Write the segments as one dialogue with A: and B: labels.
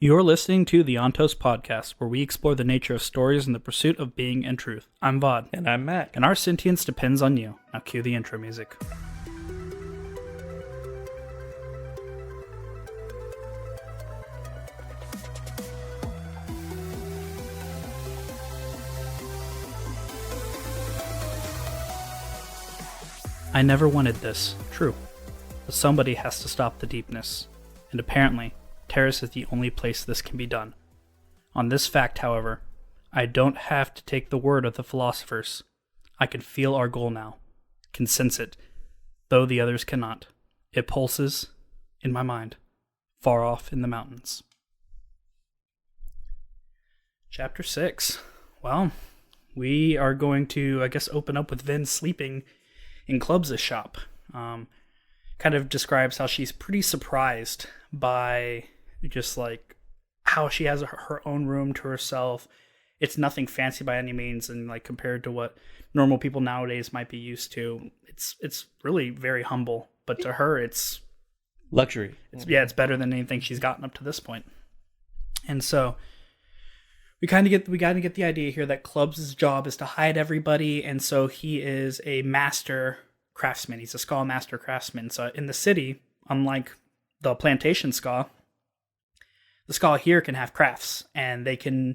A: You're listening to the Ontos Podcast, where we explore the nature of stories and the pursuit of being and truth. I'm Vaud.
B: And I'm Mac.
A: And our sentience depends on you. Now cue the intro music. I never wanted this. True. But somebody has to stop the deepness. And apparently, Terrace is the only place this can be done. On this fact, however, I don't have to take the word of the philosophers. I can feel our goal now, can sense it, though the others cannot. It pulses in my mind, far off in the mountains. Chapter 6. Well, we are going to, open up with Vin sleeping in Clubs' shop. Kind of describes how she's pretty surprised by just like how she has her own room to herself. It's nothing fancy by any means, and like compared to what normal people nowadays might be used to, it's really very humble. But to her, it's
B: luxury.
A: It's better than anything she's gotten up to this point. And so we got to get the idea here that Clubs' job is to hide everybody, and so he is a master craftsman. He's a Ska master craftsman. So in the city, unlike the plantation Ska, the Ska here can have crafts, and they can,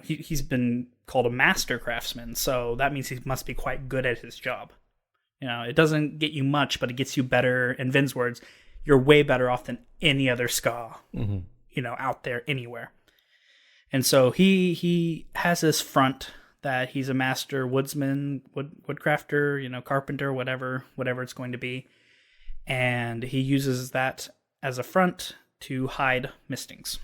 A: he's been called a master craftsman, so that means he must be quite good at his job. It doesn't get you much, but it gets you better. In Vin's words, you're way better off than any other Ska, out there anywhere. And so he has this front that he's a master woodsman, woodcrafter, carpenter, whatever it's going to be. And he uses that as a front to hide mistings.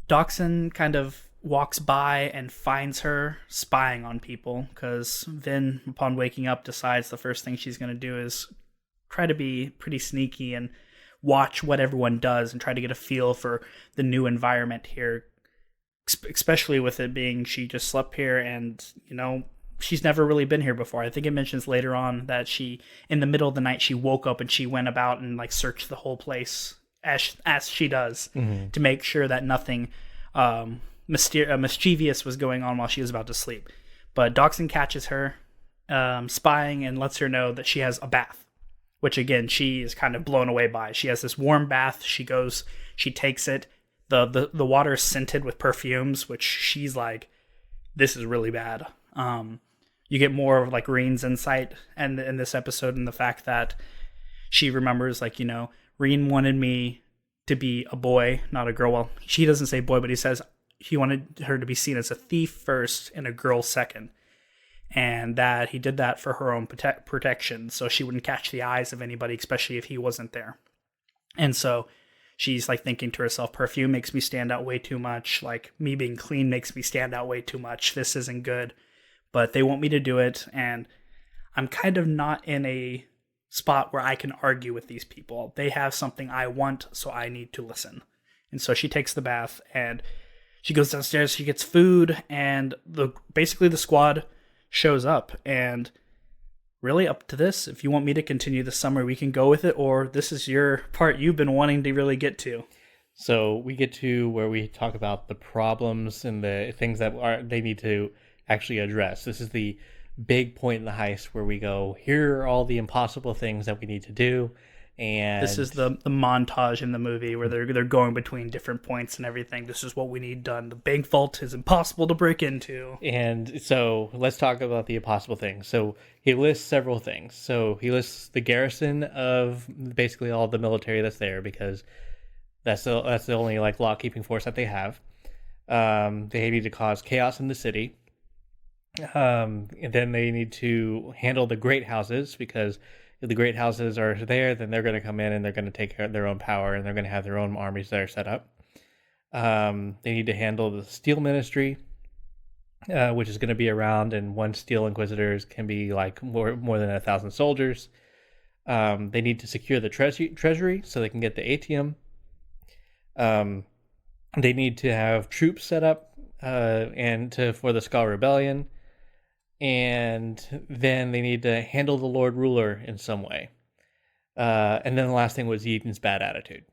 A: Doxson kind of walks by and finds her spying on people, because Vin, upon waking up, decides the first thing she's going to do is try to be pretty sneaky and watch what everyone does and try to get a feel for the new environment here, especially with it being she just slept here and, she's never really been here before. I think it mentions later on that she, in the middle of the night, she woke up and she went about and like searched the whole place as she does to make sure that nothing mischievous was going on while she was about to sleep. But Doxson catches her spying and lets her know that she has a bath, which again, she is kind of blown away by. She has this warm bath. She takes it. The water is scented with perfumes, which she's like, this is really bad. You get more of like Reen's insight and in this episode, and the fact that she remembers, like, Reen wanted me to be a boy, not a girl. Well, she doesn't say boy, but he says he wanted her to be seen as a thief first and a girl second. And that he did that for her own protection, so she wouldn't catch the eyes of anybody, especially if he wasn't there. And so she's like thinking to herself, perfume makes me stand out way too much. Like, me being clean makes me stand out way too much. This isn't good. But they want me to do it, and I'm kind of not in a spot where I can argue with these people. They have something I want, so I need to listen. And so she takes the bath, and she goes downstairs, she gets food, and basically the squad shows up. And really, up to this, if you want me to continue this summary, we can go with it, or this is your part you've been wanting to really get to.
B: So we get to where we talk about the problems and the things that they need to actually address. This is the big point in the heist where we go, here are all the impossible things that we need to do. And
A: this is the montage in the movie where they're going between different points and everything. This is what we need done. The bank vault is impossible to break into.
B: And so let's talk about the impossible things. So he lists several things. So he lists the garrison of basically all the military that's there, because that's the only like law keeping force that they have. They need to cause chaos in the city. And then they need to handle the great houses, because if the great houses are there, then they're going to come in and they're going to take care of their own power, and they're going to have their own armies that are set up. They need to handle the steel ministry, which is going to be around, and one steel inquisitors can be like more than 1,000 soldiers. They need to secure the treasury so they can get the ATM. They need to have troops set up for the Ska Rebellion. And then they need to handle the Lord Ruler in some way. And then the last thing was Yeaton's bad attitude.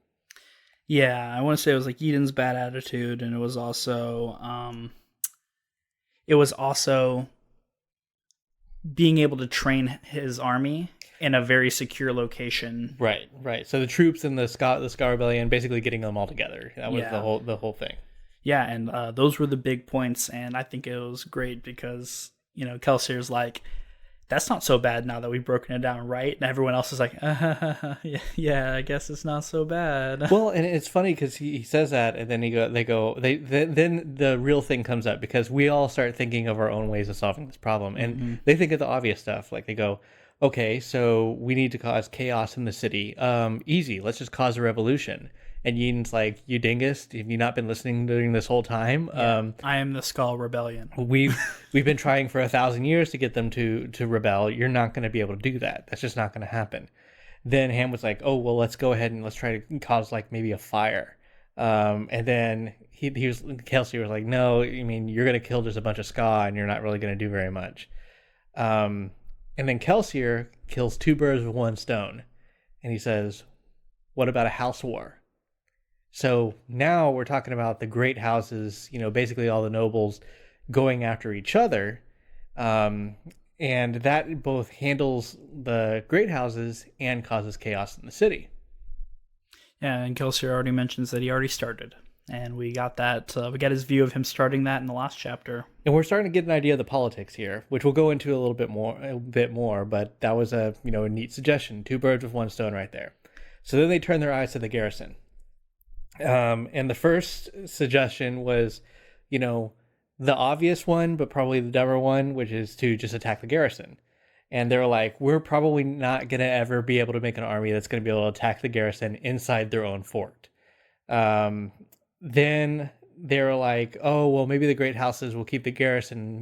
A: Yeah, I want to say it was like Eden's bad attitude, and it was also being able to train his army in a very secure location.
B: Right, right. So the troops and the Scar Rebellion, basically getting them all together. That was
A: Yeah.
B: the whole thing.
A: Yeah, and those were the big points, and I think it was great because, Kelsier's like, that's not so bad now that we've broken it down, right? And everyone else is like, yeah, I guess it's not so bad.
B: Well, and it's funny because he says that, and then then the real thing comes up because we all start thinking of our own ways of solving this problem, and they think of the obvious stuff. Like they go, okay, so we need to cause chaos in the city. Easy, let's just cause a revolution. And Yin's like, you dingus, have you not been listening during this whole time?
A: Yeah, I am the Skull Rebellion.
B: We've been trying for 1,000 years to get them to rebel. You're not going to be able to do that. That's just not going to happen. Then Ham was like, oh, well, let's go ahead and let's try to cause like maybe a fire. And then Kelsey was like, no, I mean, you're going to kill just a bunch of ska and you're not really going to do very much. And then Kelsier kills two birds with one stone. And he says, what about a house war? So now we're talking about the great houses, basically all the nobles going after each other. And that both handles the great houses and causes chaos in the city.
A: Yeah, and Kelsier already mentions that he already started. And we got that. We got his view of him starting that in the last chapter.
B: And we're starting to get an idea of the politics here, which we'll go into a bit more. But that was a neat suggestion. Two birds with one stone right there. So then they turn their eyes to the garrison. And the first suggestion was, the obvious one, but probably the dumber one, which is to just attack the garrison. And they're like, we're probably not going to ever be able to make an army that's going to be able to attack the garrison inside their own fort. Then they're like, oh, well, maybe the great houses will keep the garrison,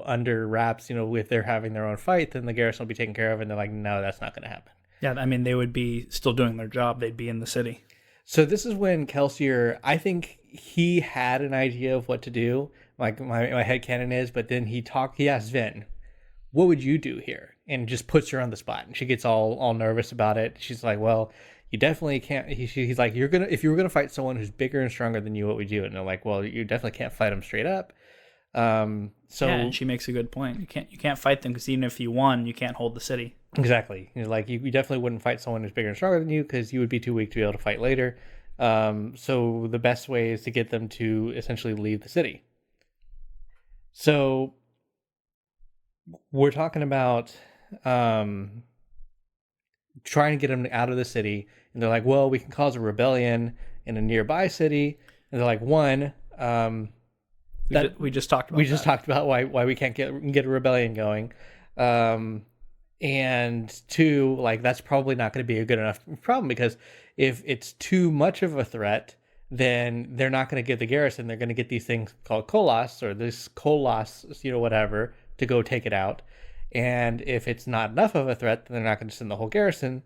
B: under wraps, if they're having their own fight, then the garrison will be taken care of. And they're like, no, that's not going to happen.
A: Yeah, I mean, they would be still doing their job. They'd be in the city.
B: So this is when Kelsier, I think he had an idea of what to do, like my headcanon is, but then he asked Ven, what would you do here? And just puts her on the spot. And she gets all nervous about it. She's like, well, you definitely can't. He's like, if you were going to fight someone who's bigger and stronger than you, what would you do? And they're like, well, you definitely can't fight them straight up. And
A: she makes a good point. You can't fight them because even if you won, you can't hold the city.
B: Exactly. Like you definitely wouldn't fight someone who's bigger and stronger than you because you would be too weak to be able to fight later. So the best way is to get them to essentially leave the city. So we're talking about trying to get them out of the city, and they're like, well, we can cause a rebellion in a nearby city. And they're like, one,
A: we just talked about
B: talked about why we can't get a rebellion going. And two, like that's probably not going to be a good enough problem because if it's too much of a threat, then they're not going to get the garrison. They're going to get these things called kolos or this kolos, whatever, to go take it out. And if it's not enough of a threat, then they're not going to send the whole garrison.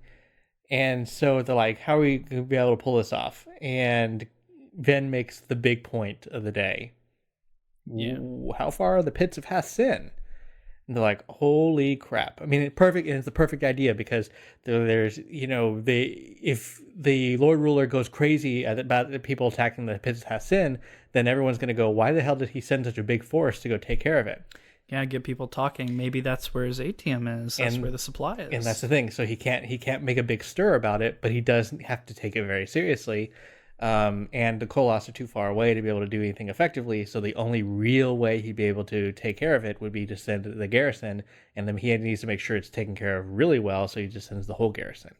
B: And so they're like, how are we going to be able to pull this off? And Ven makes the big point of the day.
A: Yeah.
B: How far are the pits of Hath Sin? And they're like, holy crap. I mean, it's the perfect idea because there's, if the Lord Ruler goes crazy about the people attacking the pits of Hath Sin, then everyone's going to go, why the hell did he send such a big force to go take care of it?
A: Yeah, get people talking. Maybe that's where his ATM is. That's where the supply is.
B: And that's the thing. So he can't make a big stir about it, but he does have to take it very seriously. And the Kolos are too far away to be able to do anything effectively. So the only real way he'd be able to take care of it would be to send the garrison, and then he needs to make sure it's taken care of really well. So he just sends the whole garrison.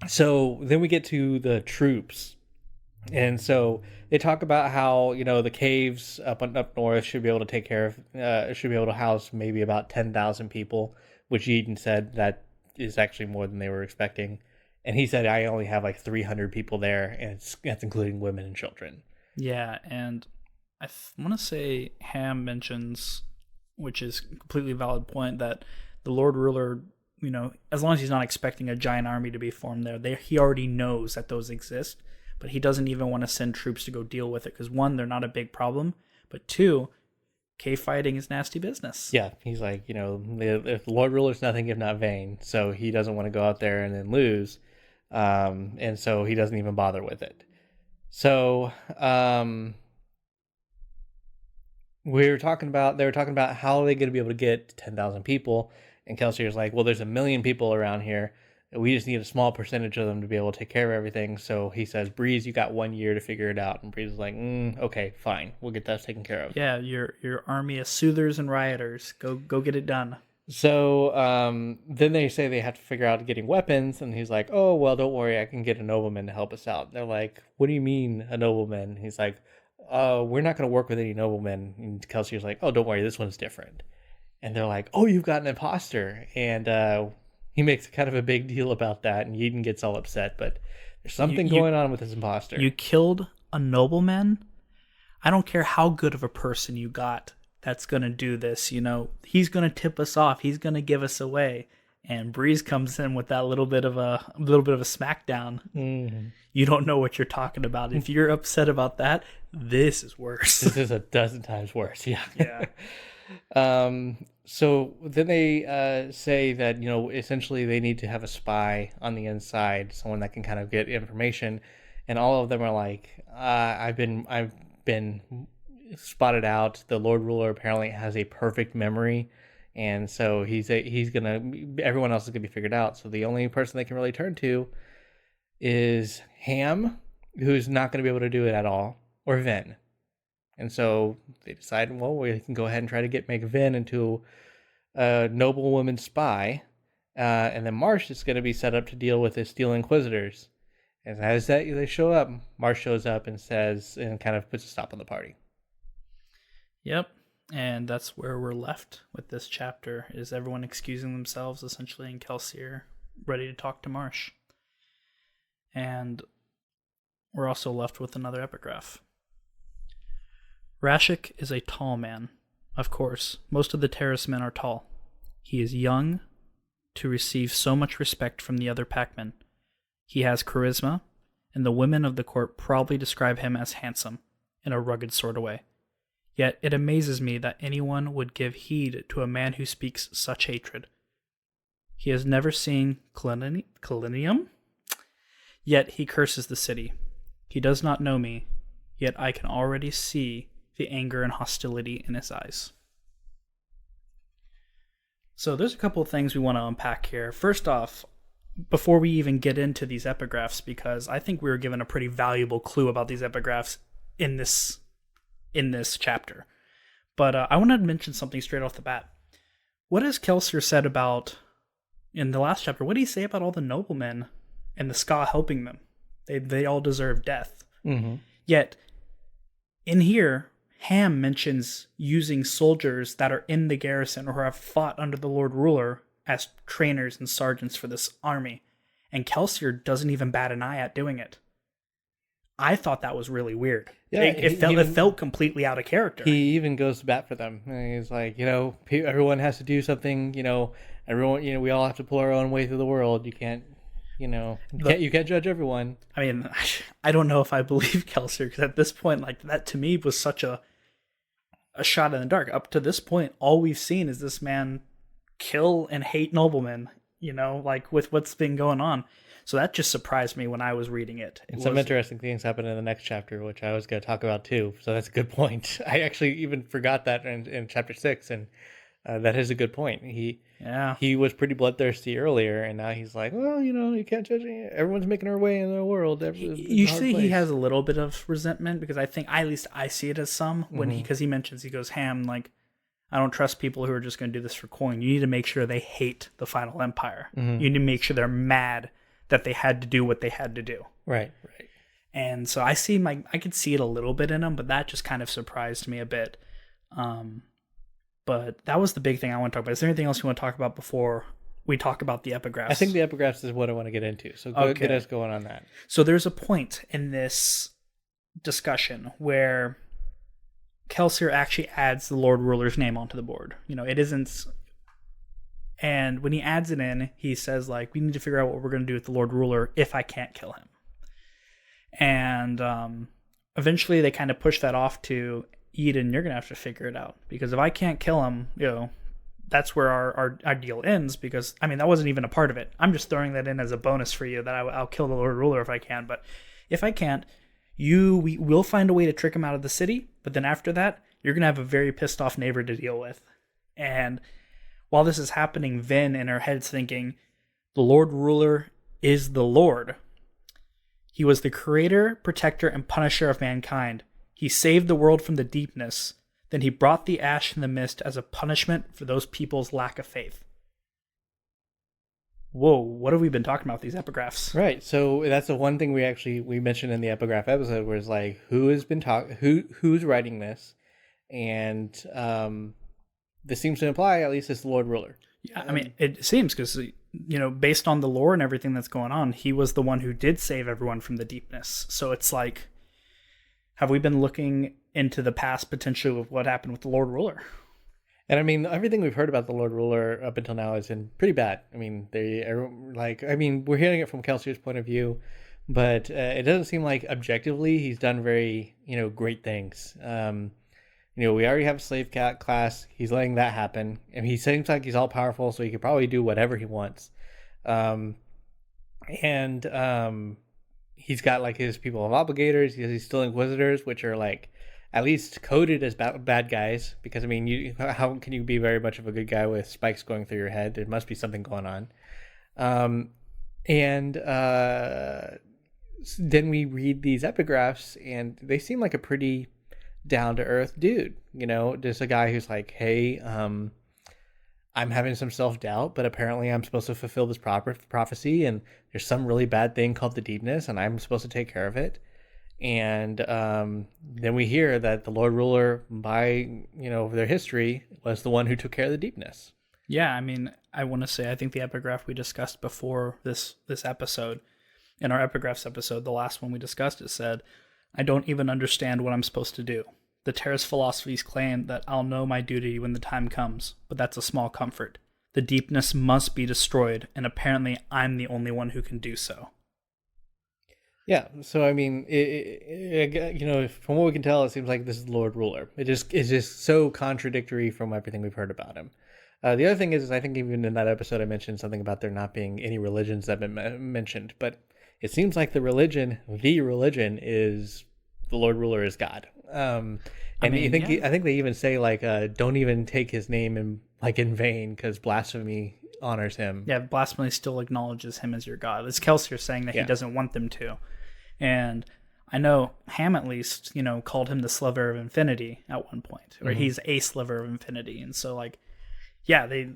B: So then we get to the troops, and so they talk about how the caves up north should be able to take care of, should be able to house maybe about 10,000 people, which Eden said that is actually more than they were expecting. And he said, I only have like 300 people there, and that's including women and children.
A: Yeah, and I want to say Ham mentions, which is a completely valid point, that the Lord Ruler, as long as he's not expecting a giant army to be formed there, he already knows that those exist, but he doesn't even want to send troops to go deal with it, because one, they're not a big problem, but two, cave fighting is nasty business.
B: Yeah, he's like, the Lord Ruler's nothing if not vain, so he doesn't want to go out there and then lose. And so he doesn't even bother with it. So they were talking about how are they going to be able to get 10,000 people, and Kelsier's like, well, there's 1 million people around here. We just need a small percentage of them to be able to take care of everything. So he says, Breeze, you got 1 year to figure it out. And Breeze is like, okay, fine. We'll get that taken care of.
A: Yeah, your army of soothers and rioters. Go get it done.
B: So then they say they have to figure out getting weapons. And he's like, oh, well, don't worry. I can get a nobleman to help us out. They're like, what do you mean a nobleman? He's like, we're not going to work with any noblemen. And Kelsier's like, oh, don't worry. This one's different. And they're like, oh, you've got an imposter. And he makes kind of a big deal about that, and Eden gets all upset, but there's something going on with this imposter.
A: You killed a nobleman? I don't care how good of a person you got that's going to do this. He's going to tip us off. He's going to give us away. And Breeze comes in with that little bit of a smackdown. Mm-hmm. You don't know what you're talking about. If you're upset about that, this is worse.
B: This is 12 times worse. Yeah.
A: Yeah.
B: So then they say that, essentially they need to have a spy on the inside, someone that can kind of get information. And all of them are like, I've been spotted out. The Lord Ruler apparently has a perfect memory. And so everyone else is going to be figured out. So the only person they can really turn to is Ham, who's not going to be able to do it at all, or Ven. And so they decide, well, we can go ahead and try to make Ven into a noblewoman spy. And then Marsh is going to be set up to deal with the Steel Inquisitors. And as they show up, Marsh shows up and says, and kind of puts a stop on the party.
A: Yep. And that's where we're left with this chapter, is everyone excusing themselves, essentially, and Kelsier ready to talk to Marsh. And we're also left with another epigraph. Rashik is a tall man. Of course, most of the terrace men are tall. He is young to receive so much respect from the other packmen. He has charisma, and the women of the court probably describe him as handsome, in a rugged sort of way. Yet it amazes me that anyone would give heed to a man who speaks such hatred. He has never seen Kalinium, yet he curses the city. He does not know me, yet I can already see the anger and hostility in his eyes. So there's a couple of things we want to unpack here. First off, before we even get into these epigraphs, because I think we were given a pretty valuable clue about these epigraphs in this chapter. But I wanted to mention something straight off the bat. What has Kelsier said about, in the last chapter, what did he say about all the noblemen and the Ska helping them? They all deserve death. Mm-hmm. Yet, in here, Ham mentions using soldiers that are in the garrison or have fought under the Lord Ruler as trainers and sergeants for this army. And Kelsier doesn't even bat an eye at doing it. I thought that was really weird. Yeah, it felt completely out of character.
B: He even goes to bat for them. He's like, everyone has to do something. Everyone, we all have to pull our own way through the world. You can't, you can't judge everyone.
A: I mean, I don't know if I believe Kelsier, because at this point, like, that to me was such a shot in the dark. Up to this point, all we've seen is this man kill and hate noblemen. Like with what's been going on. So that just surprised me when I was reading it.
B: And some interesting things happen in the next chapter, which I was going to talk about too. So that's a good point. I actually even forgot that in chapter 6, and that is a good point. He was pretty bloodthirsty earlier, and now he's like, well, you can't judge me. Everyone's making their way in the world.
A: You see, he has a little bit of resentment, because I think, at least I see it as some, when because he mentions, he goes, Ham, like, I don't trust people who are just going to do this for coin. You need to make sure they hate the Final Empire. Mm-hmm. You need to make sure they're mad that they had to do what they had to do.
B: Right.
A: And so I could see it a little bit in him, but that just kind of surprised me a bit. But that was the big thing I want to talk about. Is there anything else you want to talk about before we talk about the epigraphs?
B: I think the epigraphs is what I want to get into. So get us going on that.
A: So there's a point in this discussion where Kelsier actually adds the Lord Ruler's name onto the board. It isn't... And when he adds it in, he says, like, we need to figure out what we're going to do with the Lord Ruler if I can't kill him. And eventually they kind of push that off to Eden. You're going to have to figure it out. Because if I can't kill him, that's where our deal ends, because I mean that wasn't even a part of it. I'm just throwing that in as a bonus for you, that I'll kill the Lord Ruler if I can. But if I can't, we will find a way to trick him out of the city. But then after that, you're gonna have a very pissed off neighbor to deal with. And while this is happening, Vin in her head's thinking, the Lord Ruler is the Lord. He was the creator, protector, and punisher of mankind. He saved the world from the deepness. Then he brought the ash and the mist as a punishment for those people's lack of faith. Whoa, what have we been talking about with these epigraphs?
B: Right. So that's the one thing we mentioned in the epigraph episode, was like, who's writing this, and this seems to imply at least it's the Lord Ruler.
A: Yeah, I mean, it seems, because, you know, based on the lore and everything that's going on, he was the one who did save everyone from the deepness. So it's like, have we been looking into the past potentially of what happened with the Lord Ruler?
B: And I mean, everything we've heard about the Lord Ruler up until now has been pretty bad. I mean, we're hearing it from Kelsier's point of view, but it doesn't seem like objectively he's done very, great things. We already have a slave cat class. He's letting that happen. And he seems like he's all powerful, so he could probably do whatever he wants. He's got like his people of obligators. He's still inquisitors, which are like at least coded as bad guys. Because I mean, how can you be very much of a good guy with spikes going through your head? There must be something going on. Then we read these epigraphs, and they seem like a pretty down to earth dude. Just a guy who's like, hey, I'm having some self-doubt, but apparently I'm supposed to fulfill this prophecy, and there's some really bad thing called the deepness, and I'm supposed to take care of it. And then we hear that the Lord Ruler, by their history, was the one who took care of the deepness.
A: Yeah, I mean, I want to say, I think the epigraph we discussed before this episode, in our epigraphs episode, the last one we discussed, it said, I don't even understand what I'm supposed to do. The Terra's philosophies claim that I'll know my duty when the time comes, but that's a small comfort. The deepness must be destroyed, and apparently I'm the only one who can do so.
B: Yeah, so I mean, from what we can tell, it seems like this is the Lord Ruler. It's just so contradictory from everything we've heard about him. The other thing is I think even in that episode I mentioned something about there not being any religions that have been mentioned, but it seems like the religion is the Lord Ruler is God. I think they even say like, don't even take his name in vain, because blasphemy honors him.
A: Yeah, blasphemy still acknowledges him as your God. It's Kelsier saying that he doesn't want them to. And I know Ham at least, called him the sliver of infinity at one point, or he's a sliver of infinity. And so like, yeah, the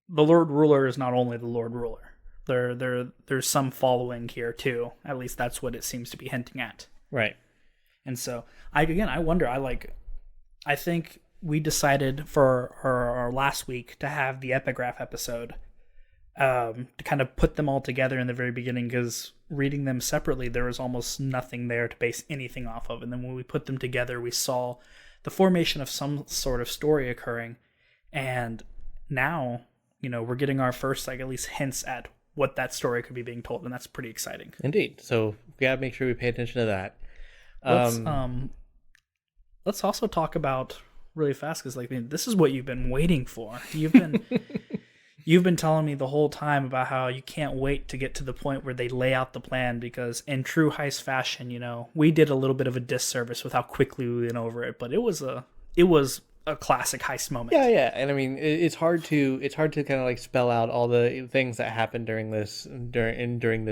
A: Lord Ruler is not only the Lord Ruler. There's some following here too. At least that's what it seems to be hinting at.
B: Right.
A: And so I wonder, I think we decided for our last week to have the epigraph episode, to kind of put them all together in the very beginning, because reading them separately, there was almost nothing there to base anything off of. And then when we put them together, we saw the formation of some sort of story occurring. And now, we're getting our first, like, at least hints at what that story could be being told. And that's pretty exciting.
B: Indeed. So we gotta make sure we pay attention to that.
A: Let's also talk about really fast, because this is what you've been waiting for. You've been telling me the whole time about how you can't wait to get to the point where they lay out the plan, because in true heist fashion, we did a little bit of a disservice with how quickly we went over it, but it was a classic heist moment.
B: Yeah, and I mean, it's hard to kind of like spell out all the things that happened during this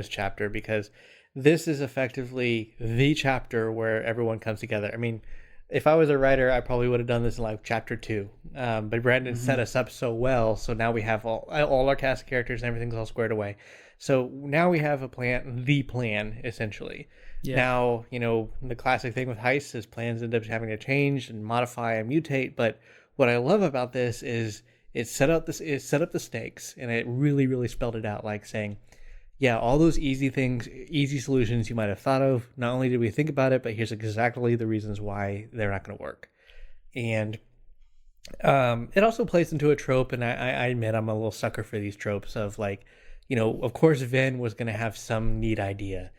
B: chapter, because this is effectively the chapter where everyone comes together. I mean, if I was a writer, I probably would have done this in like chapter 2. But Brandon set us up so well, so now we have all our cast of characters and everything's all squared away. So now we have the plan, essentially. Yeah. Now, the classic thing with heists is plans end up having to change and modify and mutate. But what I love about this is it set up the stakes, and it really, really spelled it out, like saying, yeah, all those easy solutions you might have thought of, not only did we think about it, but here's exactly the reasons why they're not going to work. And it also plays into a trope, and I admit I'm a little sucker for these tropes of like, of course Vin was going to have some neat idea.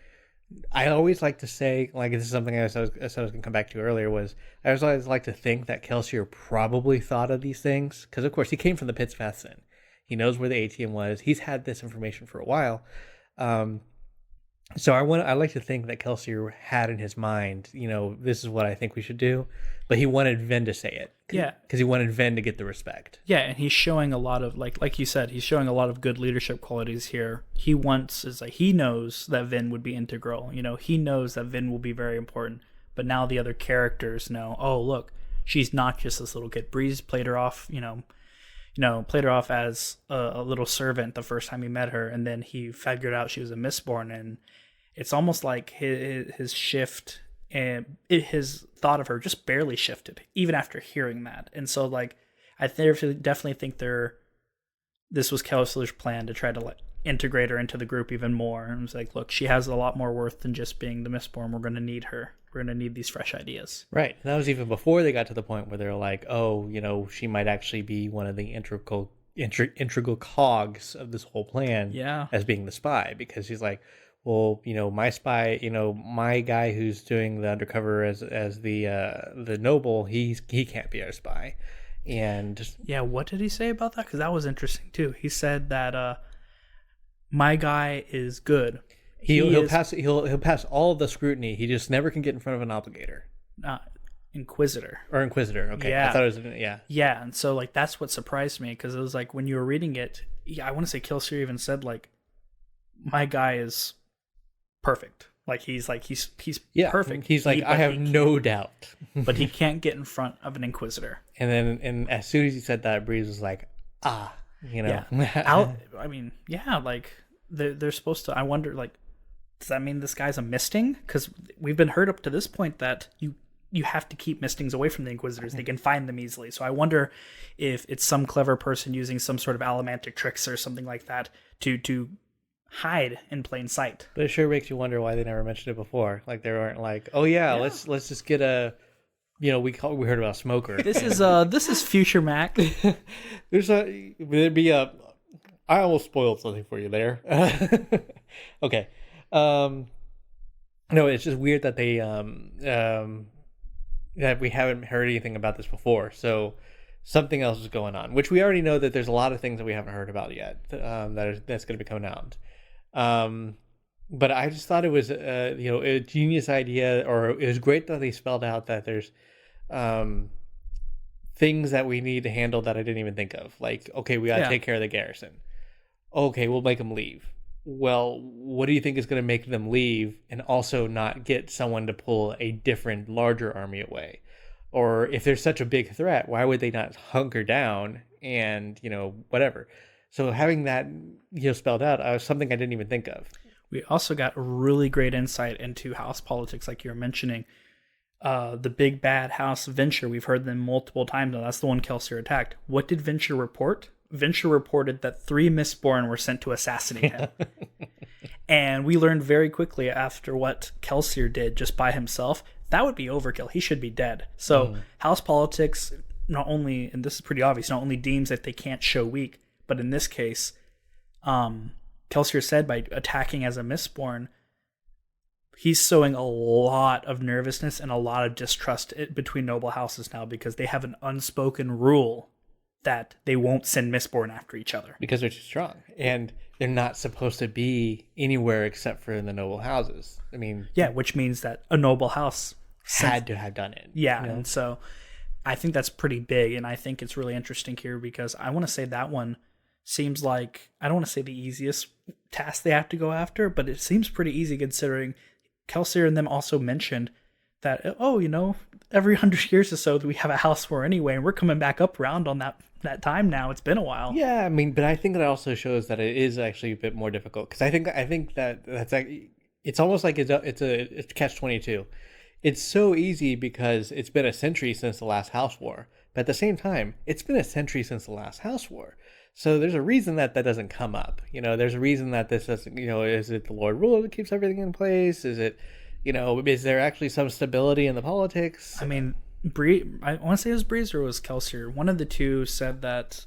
B: I always like to say, like, this is something I was going to come back to earlier, was I always like to think that Kelsier probably thought of these things, because of course he came from the pits of Ethin. He knows where the ATM was. He's had this information for a while. So I like to think that Kelsier had in his mind, this is what I think we should do, but he wanted Vin to say it.
A: Yeah.
B: Because he wanted Vin to get the respect.
A: Yeah, and he's showing a lot of, like you said, he's showing a lot of good leadership qualities here. He knows that Vin would be integral. He knows that Vin will be very important. But now the other characters know, oh, look, she's not just this little kid. Breeze played her off, played her off as a little servant the first time he met her, and then he figured out she was a Mistborn, and it's almost like his shift and his thought of her just barely shifted, even after hearing that. And so, I definitely think this was Kelsier's plan to try to integrate her into the group even more. And it was like, look, she has a lot more worth than just being the Mistborn. We're going to need her. We're going to need these fresh ideas.
B: Right. And that was even before they got to the point where they're like, oh, she might actually be one of the integral cogs of this whole plan.
A: Yeah.
B: As being the spy, because she's like, well, my spy, my guy who's doing the undercover as the noble, he can't be our spy. And
A: yeah, what did he say about that? Because that was interesting too. He said that my guy is good.
B: He'll pass all of the scrutiny. He just never can get in front of an obligator.
A: Inquisitor.
B: Okay.
A: Yeah.
B: I thought it was
A: Yeah, and so that's what surprised me, because it was like when you were reading it, I want to say Kelsier even said my guy is perfect. He's perfect.
B: He's like, I have no doubt.
A: But he can't get in front of an Inquisitor.
B: And as soon as he said that, Breeze was like,
A: Yeah. They're supposed to. I wonder, does that mean this guy's a misting? Because we've been heard up to this point that you have to keep mistings away from the Inquisitors. They can find them easily. So I wonder if it's some clever person using some sort of allomantic tricks or something like that to hide in plain sight.
B: But it sure makes you wonder why they never mentioned it before. Like, they weren't like, oh yeah. let's just get a, we heard about Smoker.
A: This is future Mac.
B: There'd be a, I almost spoiled something for you there. Okay. No, it's just weird that they that we haven't heard anything about this before. So something else is going on, which we already know that there's a lot of things that we haven't heard about yet that's going to be coming out. But I just thought it was a genius idea, or it was great that they spelled out that there's things that we need to handle that I didn't even think of. Like, okay, we got to take care of the garrison. Okay, we'll make them leave. Well, what do you think is going to make them leave and also not get someone to pull a different, larger army away? Or if there's such a big threat, why would they not hunker down and, whatever? So having that, spelled out was something I didn't even think of.
A: We also got really great insight into house politics, like you were mentioning. The big bad house Venture, we've heard them multiple times now. That's the one Kelsier attacked. What did Venture report? Venture reported that 3 Mistborn were sent to assassinate him. And we learned very quickly after what Kelsier did just by himself, that would be overkill. He should be dead. So house politics, not only, and this is pretty obvious, not only deems that they can't show weak, but in this case, Kelsier said by attacking as a Mistborn, he's sowing a lot of nervousness and a lot of distrust between noble houses now, because they have an unspoken rule that they won't send Mistborn after each other.
B: Because they're too strong. And they're not supposed to be anywhere except for in the noble houses. I mean...
A: Yeah, which means that a noble house...
B: had to have done it.
A: Yeah, and so I think that's pretty big, and I think it's really interesting here, because I want to say that one seems like... I don't want to say the easiest task they have to go after, but it seems pretty easy considering Kelsier and them also mentioned that, every 100 years or so we have a house war anyway, and we're coming back up around on that time now. It's been a while.
B: Yeah, I mean, but I think that also shows that it is actually a bit more difficult, because I think that's like, it's almost like it's catch-22. It's so easy because it's been a century since the last house war, but at the same time, it's been a century since the last house war. So there's a reason that doesn't come up. There's a reason that this doesn't. Is it the Lord Ruler that keeps everything in place? Is it, is there actually some stability in the politics?
A: I mean, I want to say it was Breeze or it was Kelsier. One of the two said that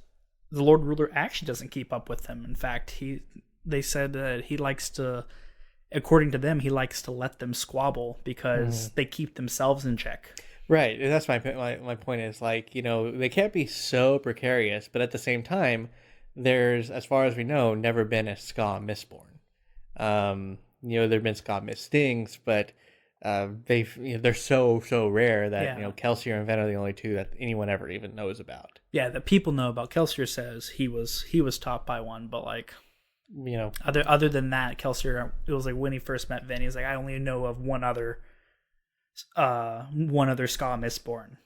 A: the Lord Ruler actually doesn't keep up with them. In fact, they said that he likes to according to them, he likes to let them squabble because they keep themselves in check.
B: Right. And that's my point is, like, they can't be so precarious, but at the same time, there's, as far as we know, never been a Ska Mistborn. There've been Ska Miststings, but they're so rare that Kelsier and Ven are the only two that anyone ever even knows about.
A: Yeah, that people know about. Kelsier says he was taught by one, but like, other than that, Kelsier, it was like when he first met Ven, he's like, I only know of one other Ska Mistborn.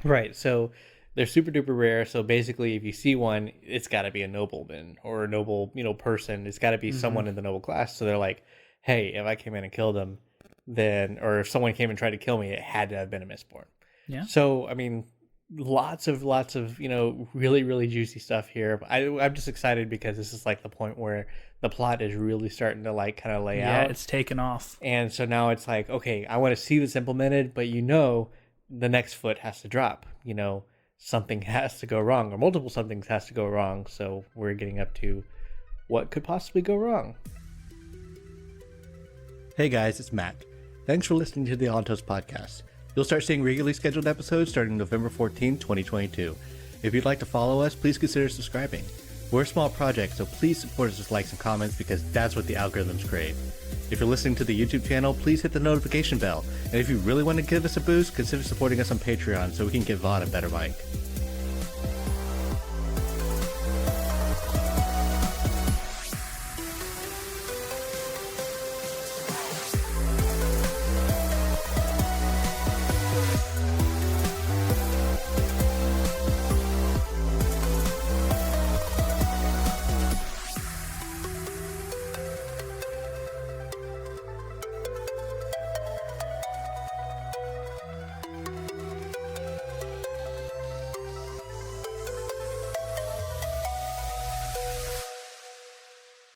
B: Right. So they're super duper rare. So basically, if you see one, it's got to be a nobleman or a noble, person. It's got to be someone in the noble class. So they're like, hey, if I came in and killed him, then, or if someone came and tried to kill me, it had to have been a Mistborn.
A: Yeah.
B: So, I mean, lots of, really, really juicy stuff here. I'm just excited because this is like the point where the plot is really starting to like kind of lay out.
A: Yeah, it's taken off.
B: And so now it's like, okay, I want to see this implemented, but the next foot has to drop. Something has to go wrong, or multiple somethings has to go wrong. So we're getting up to what could possibly go wrong. Hey guys, it's Matt. Thanks for listening to the Altos podcast. You'll start seeing regularly scheduled episodes starting November 14, 2022. If you'd like to follow us, please consider subscribing. We're a small project, so please support us with likes and comments because that's what the algorithms crave. If you're listening to the YouTube channel, please hit the notification bell. And if you really want to give us a boost, consider supporting us on Patreon so we can give Vaud a better mic.